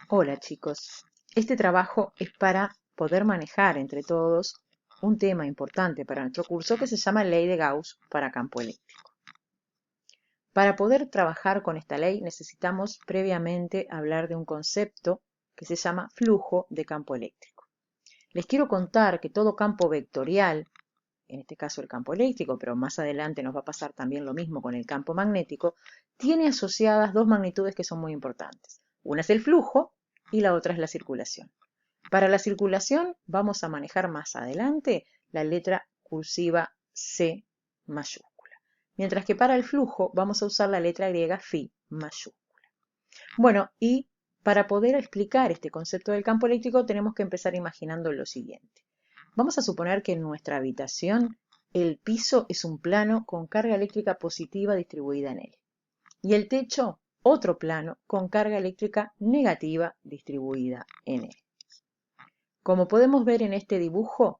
Hola chicos, este trabajo es para poder manejar entre todos un tema importante para nuestro curso que se llama Ley de Gauss para campo eléctrico. Para poder trabajar con esta ley necesitamos previamente hablar de un concepto que se llama flujo de campo eléctrico. Les quiero contar que todo campo vectorial, en este caso el campo eléctrico, pero más adelante nos va a pasar también lo mismo con el campo magnético, tiene asociadas dos magnitudes que son muy importantes. Una es el flujo y la otra es la circulación. Para la circulación vamos a manejar más adelante la letra cursiva C mayúscula, mientras que para el flujo vamos a usar la letra griega Φ mayúscula. Bueno, y para poder explicar este concepto del campo eléctrico tenemos que empezar imaginando lo siguiente. Vamos a suponer que en nuestra habitación el piso es un plano con carga eléctrica positiva distribuida en él y el techo otro plano con carga eléctrica negativa distribuida en él. Como podemos ver en este dibujo,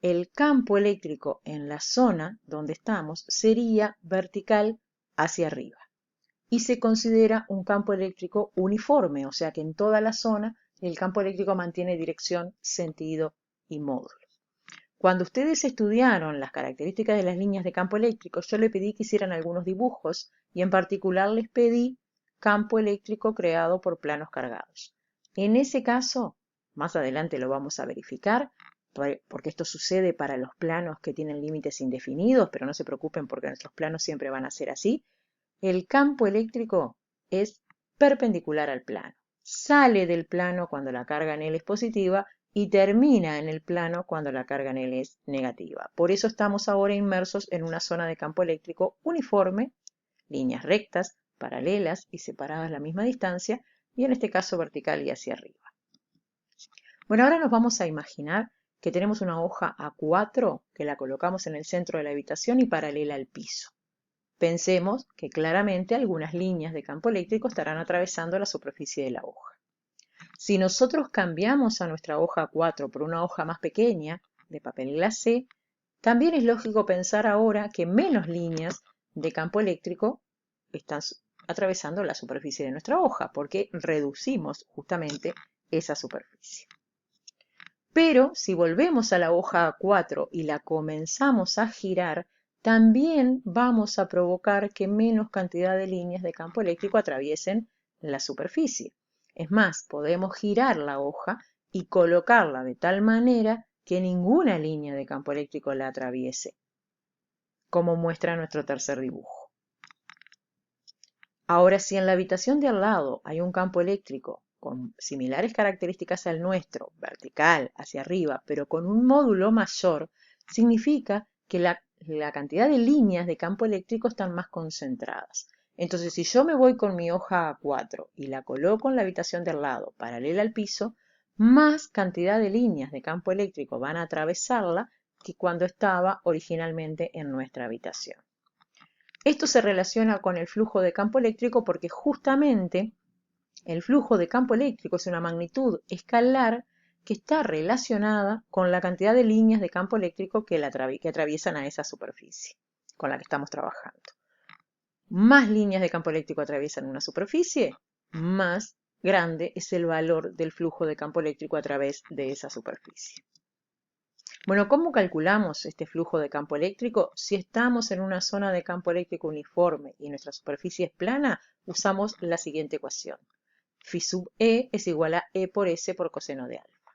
el campo eléctrico en la zona donde estamos sería vertical hacia arriba y se considera un campo eléctrico uniforme, o sea que en toda la zona el campo eléctrico mantiene dirección, sentido y módulo. Cuando ustedes estudiaron las características de las líneas de campo eléctrico, yo les pedí que hicieran algunos dibujos y en particular les pedí campo eléctrico creado por planos cargados. En ese caso, más adelante lo vamos a verificar, porque esto sucede para los planos que tienen límites indefinidos, pero no se preocupen porque nuestros planos siempre van a ser así. El campo eléctrico es perpendicular al plano. Sale del plano cuando la carga en él es positiva y termina en el plano cuando la carga en él es negativa. Por eso estamos ahora inmersos en una zona de campo eléctrico uniforme, líneas rectas, paralelas y separadas a la misma distancia, y en este caso vertical y hacia arriba. Bueno, ahora nos vamos a imaginar que tenemos una hoja A4 que la colocamos en el centro de la habitación y paralela al piso. Pensemos que claramente algunas líneas de campo eléctrico estarán atravesando la superficie de la hoja. Si nosotros cambiamos a nuestra hoja A4 por una hoja más pequeña, de papel glacé, también es lógico pensar ahora que menos líneas de campo eléctrico están atravesando la superficie de nuestra hoja, porque reducimos justamente esa superficie. Pero si volvemos a la hoja A4 y la comenzamos a girar, también vamos a provocar que menos cantidad de líneas de campo eléctrico atraviesen la superficie. Es más, podemos girar la hoja y colocarla de tal manera que ninguna línea de campo eléctrico la atraviese, como muestra nuestro tercer dibujo. Ahora, si en la habitación de al lado hay un campo eléctrico con similares características al nuestro, vertical, hacia arriba, pero con un módulo mayor, significa que la cantidad de líneas de campo eléctrico están más concentradas. Entonces, si yo me voy con mi hoja A4 y la coloco en la habitación de al lado, paralela al piso, más cantidad de líneas de campo eléctrico van a atravesarla que cuando estaba originalmente en nuestra habitación. Esto se relaciona con el flujo de campo eléctrico porque justamente el flujo de campo eléctrico es una magnitud escalar que está relacionada con la cantidad de líneas de campo eléctrico que atraviesan a esa superficie con la que estamos trabajando. Más líneas de campo eléctrico atraviesan una superficie, más grande es el valor del flujo de campo eléctrico a través de esa superficie. Bueno, ¿cómo calculamos este flujo de campo eléctrico? Si estamos en una zona de campo eléctrico uniforme y nuestra superficie es plana, usamos la siguiente ecuación. Phi sub E es igual a E por S por coseno de alfa.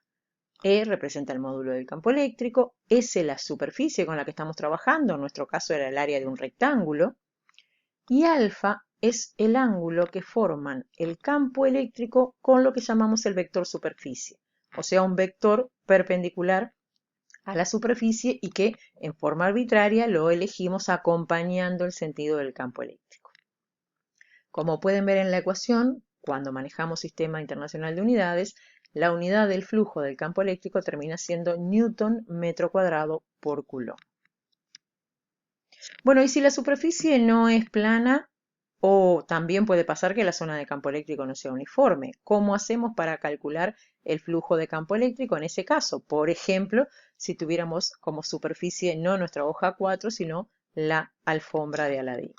E representa el módulo del campo eléctrico, S la superficie con la que estamos trabajando, en nuestro caso era el área de un rectángulo, y alfa es el ángulo que forman el campo eléctrico con lo que llamamos el vector superficie, o sea, un vector perpendicular a la superficie y que en forma arbitraria lo elegimos acompañando el sentido del campo eléctrico. Como pueden ver en la ecuación, cuando manejamos sistema internacional de unidades, la unidad del flujo del campo eléctrico termina siendo Newton metro cuadrado por Coulomb. Bueno, y si la superficie no es plana, o también puede pasar que la zona de campo eléctrico no sea uniforme. ¿Cómo hacemos para calcular el flujo de campo eléctrico en ese caso? Por ejemplo, si tuviéramos como superficie no nuestra hoja 4, sino la alfombra de Aladino.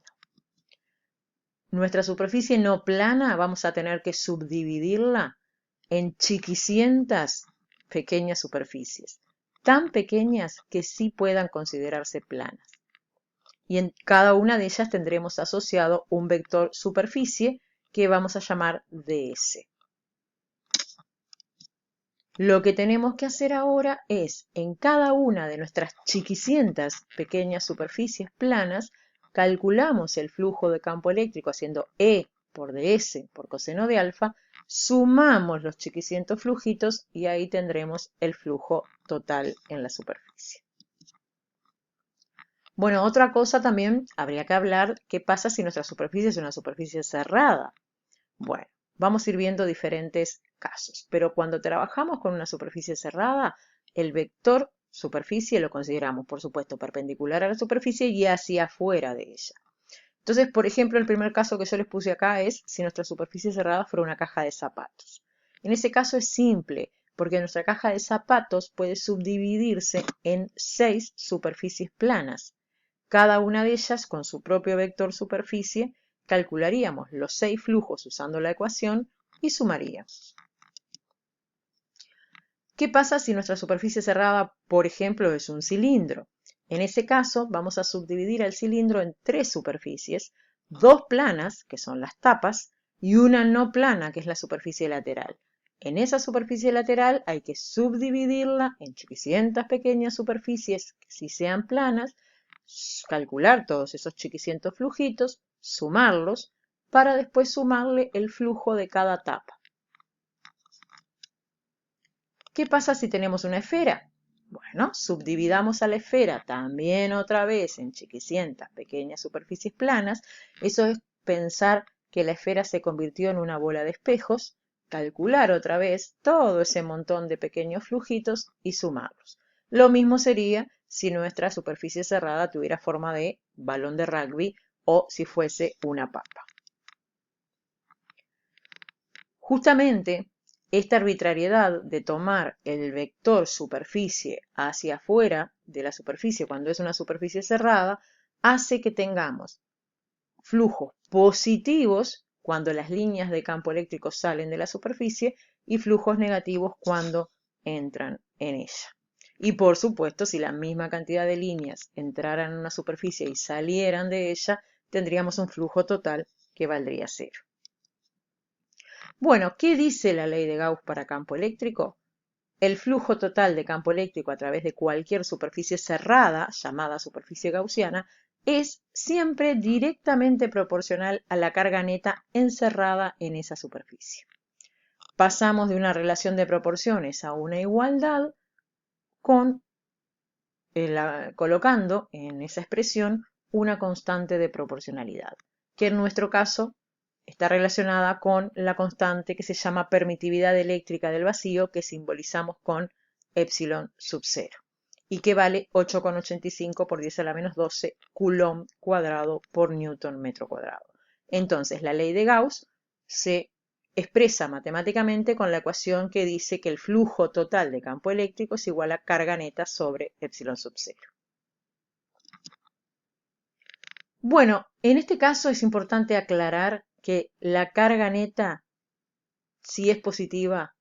Nuestra superficie no plana vamos a tener que subdividirla en chiquicientas pequeñas superficies, tan pequeñas que sí puedan considerarse planas. Y en cada una de ellas tendremos asociado un vector superficie que vamos a llamar ds. Lo que tenemos que hacer ahora es, en cada una de nuestras chiquicientas pequeñas superficies planas, calculamos el flujo de campo eléctrico haciendo E por ds por coseno de alfa, sumamos los chiquicientos flujitos y ahí tendremos el flujo total en la superficie. Bueno, otra cosa también habría que hablar, ¿qué pasa si nuestra superficie es una superficie cerrada? Bueno, vamos a ir viendo diferentes casos, pero cuando trabajamos con una superficie cerrada, el vector superficie lo consideramos, por supuesto, perpendicular a la superficie y hacia afuera de ella. Entonces, por ejemplo, el primer caso que yo les puse acá es si nuestra superficie cerrada fuera una caja de zapatos. En ese caso es simple, porque nuestra caja de zapatos puede subdividirse en 6 superficies planas. Cada una de ellas, con su propio vector superficie, calcularíamos los 6 flujos usando la ecuación y sumaríamos. ¿Qué pasa si nuestra superficie cerrada, por ejemplo, es un cilindro? En ese caso, vamos a subdividir el cilindro en 3 superficies, 2 planas, que son las tapas, y una no plana, que es la superficie lateral. En esa superficie lateral hay que subdividirla en chiquicientas pequeñas superficies que sí sean planas, calcular todos esos chiquicientos flujitos, sumarlos, para después sumarle el flujo de cada tapa. ¿Qué pasa si tenemos una esfera? Bueno, subdividamos a la esfera también otra vez en chiquicientas pequeñas superficies planas. Eso es pensar que la esfera se convirtió en una bola de espejos, calcular otra vez todo ese montón de pequeños flujitos y sumarlos. Lo mismo sería si nuestra superficie cerrada tuviera forma de balón de rugby o si fuese una papa. Justamente esta arbitrariedad de tomar el vector superficie hacia afuera de la superficie cuando es una superficie cerrada hace que tengamos flujos positivos cuando las líneas de campo eléctrico salen de la superficie y flujos negativos cuando entran en ella. Y por supuesto, si la misma cantidad de líneas entraran en una superficie y salieran de ella, tendríamos un flujo total que valdría 0. Bueno, ¿qué dice la ley de Gauss para campo eléctrico? El flujo total de campo eléctrico a través de cualquier superficie cerrada, llamada superficie gaussiana, es siempre directamente proporcional a la carga neta encerrada en esa superficie. Pasamos de una relación de proporciones a una igualdad colocando en esa expresión una constante de proporcionalidad, que en nuestro caso está relacionada con la constante que se llama permitividad eléctrica del vacío, que simbolizamos con epsilon sub 0, y que vale 8,85 por 10 a la menos 12 coulomb cuadrado por newton metro cuadrado. Entonces, la ley de Gauss se expresa matemáticamente con la ecuación que dice que el flujo total de campo eléctrico es igual a carga neta sobre epsilon sub 0. Bueno, en este caso es importante aclarar que la carga neta, si es positiva,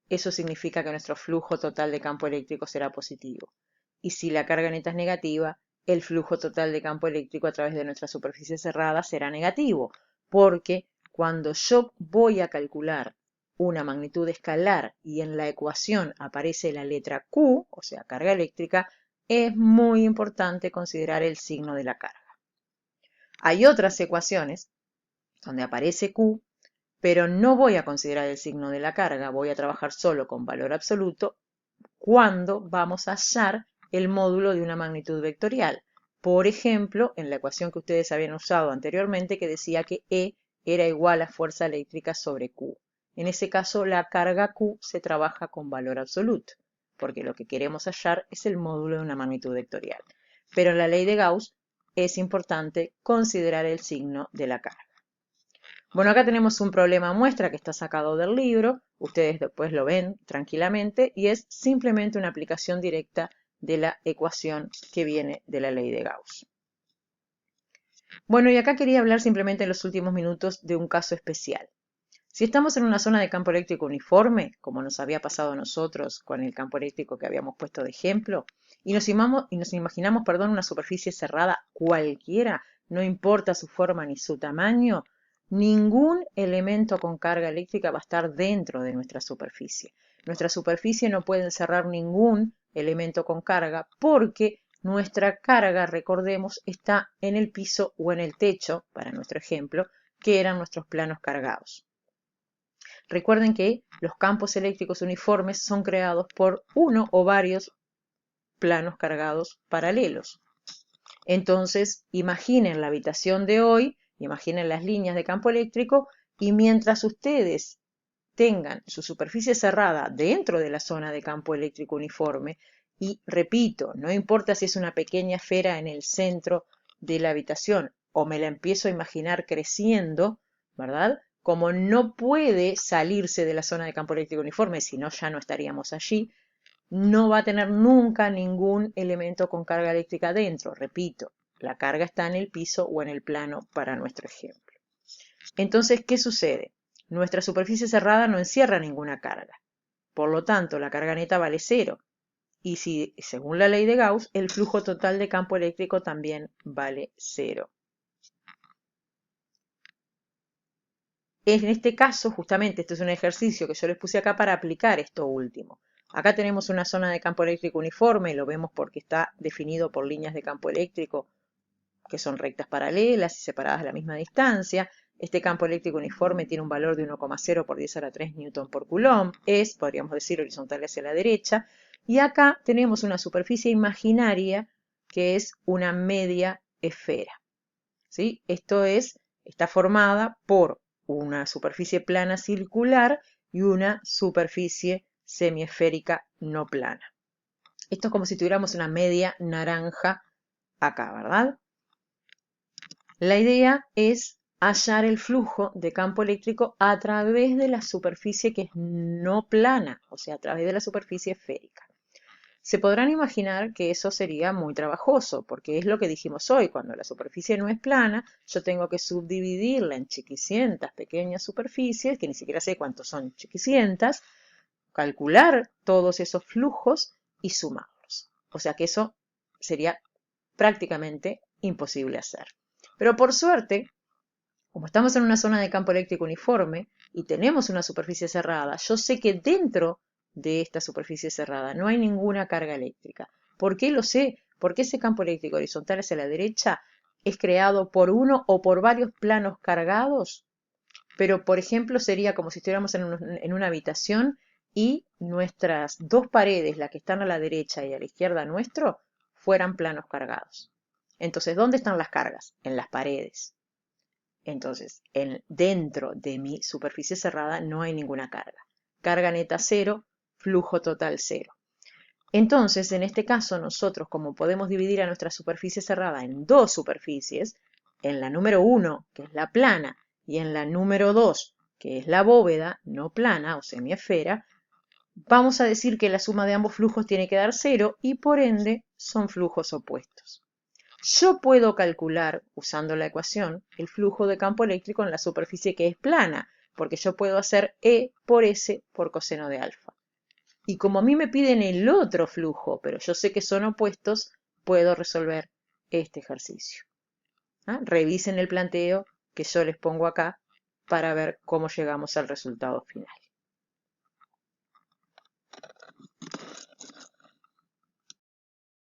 eso significa que nuestro flujo total de campo eléctrico será positivo. Y si la carga neta es negativa, el flujo total de campo eléctrico a través de nuestra superficie cerrada será negativo, porque cuando yo voy a calcular una magnitud escalar y en la ecuación aparece la letra Q, o sea, carga eléctrica, es muy importante considerar el signo de la carga. Hay otras ecuaciones donde aparece Q, pero no voy a considerar el signo de la carga, voy a trabajar solo con valor absoluto cuando vamos a hallar el módulo de una magnitud vectorial. Por ejemplo, en la ecuación que ustedes habían usado anteriormente que decía que E era igual a fuerza eléctrica sobre Q. En ese caso, la carga Q se trabaja con valor absoluto, porque lo que queremos hallar es el módulo de una magnitud vectorial. Pero en la ley de Gauss es importante considerar el signo de la carga. Bueno, acá tenemos un problema muestra que está sacado del libro, ustedes después lo ven tranquilamente y es simplemente una aplicación directa de la ecuación que viene de la ley de Gauss. Bueno, y acá quería hablar simplemente en los últimos minutos de un caso especial. Si estamos en una zona de campo eléctrico uniforme, como nos había pasado a nosotros con el campo eléctrico que habíamos puesto de ejemplo, y nos imaginamos, una superficie cerrada cualquiera, no importa su forma ni su tamaño, ningún elemento con carga eléctrica va a estar dentro de nuestra superficie. Nuestra superficie no puede encerrar ningún elemento con carga porque nuestra carga, recordemos, está en el piso o en el techo, para nuestro ejemplo, que eran nuestros planos cargados. Recuerden que los campos eléctricos uniformes son creados por uno o varios planos cargados paralelos. Entonces, imaginen la habitación de hoy, imaginen las líneas de campo eléctrico y mientras ustedes tengan su superficie cerrada dentro de la zona de campo eléctrico uniforme, y repito, no importa si es una pequeña esfera en el centro de la habitación o me la empiezo a imaginar creciendo, ¿verdad? Como no puede salirse de la zona de campo eléctrico uniforme, si no ya no estaríamos allí, no va a tener nunca ningún elemento con carga eléctrica dentro. Repito, la carga está en el piso o en el plano para nuestro ejemplo. Entonces, ¿qué sucede? Nuestra superficie cerrada no encierra ninguna carga. Por lo tanto, la carga neta vale 0. Y si, según la ley de Gauss, el flujo total de campo eléctrico también vale 0. En este caso, justamente, este es un ejercicio que yo les puse acá para aplicar esto último. Acá tenemos una zona de campo eléctrico uniforme, lo vemos porque está definido por líneas de campo eléctrico que son rectas paralelas y separadas a la misma distancia. Este campo eléctrico uniforme tiene un valor de 1,0 por 10 a la 3 newton por coulomb. Es, podríamos decir, horizontal hacia la derecha. Y acá tenemos una superficie imaginaria que es una media esfera. ¿Sí? Esto está formada por una superficie plana circular y una superficie semiesférica no plana. Esto es como si tuviéramos una media naranja acá, ¿verdad? La idea es hallar el flujo de campo eléctrico a través de la superficie que es no plana, o sea, a través de la superficie esférica. Se podrán imaginar que eso sería muy trabajoso, porque es lo que dijimos hoy, cuando la superficie no es plana, yo tengo que subdividirla en chiquicientas pequeñas superficies, que ni siquiera sé cuántos son chiquicientas, calcular todos esos flujos y sumarlos. O sea que eso sería prácticamente imposible hacer. Pero por suerte, como estamos en una zona de campo eléctrico uniforme y tenemos una superficie cerrada, yo sé que dentro de esta superficie cerrada no hay ninguna carga eléctrica. ¿Por qué lo sé? Porque ese campo eléctrico horizontal hacia la derecha es creado por uno o por varios planos cargados, pero por ejemplo sería como si estuviéramos en una habitación y nuestras dos paredes, la que están a la derecha y a la izquierda nuestro, fueran planos cargados. Entonces, ¿dónde están las cargas? En las paredes. Entonces, dentro de mi superficie cerrada no hay ninguna carga. Carga neta 0, flujo total 0. Entonces, en este caso, nosotros, como podemos dividir a nuestra superficie cerrada en dos superficies, en la número 1, que es la plana, y en la número 2, que es la bóveda no plana o semiesfera, vamos a decir que la suma de ambos flujos tiene que dar 0 y por ende son flujos opuestos. Yo puedo calcular, usando la ecuación, el flujo de campo eléctrico en la superficie que es plana, porque yo puedo hacer E por S por coseno de alfa. Y como a mí me piden el otro flujo, pero yo sé que son opuestos, puedo resolver este ejercicio. Revisen el planteo que yo les pongo acá para ver cómo llegamos al resultado final.